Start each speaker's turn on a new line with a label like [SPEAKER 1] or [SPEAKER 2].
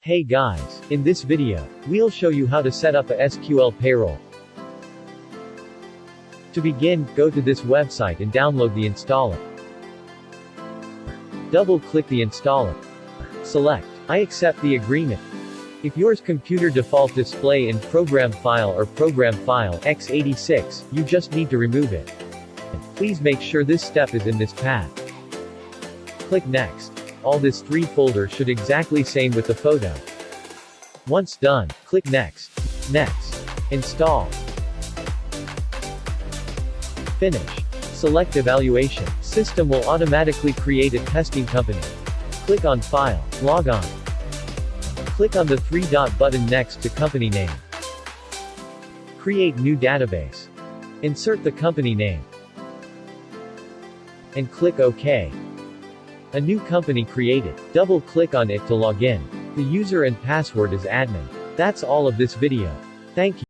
[SPEAKER 1] Hey guys, in this video, we'll show you how to set up a SQL Payroll. To begin, go to this website and download the installer. Double-click the installer. Select, I accept the agreement. If yours computer default display in Program File or Program File x86, you just need to remove it. Please make sure this step is in this path. Click Next. All this 3 folder should exactly same with the photo. Once done, click Next. Next. Install. Finish. Select Evaluation. System will automatically create a testing company. Click on File. Log on. Click on the 3-dot button next to company name. Create new database. Insert the company name. And click OK. A new company created. Double-click on it to log in. The user and password is admin. That's all of this video. Thank you.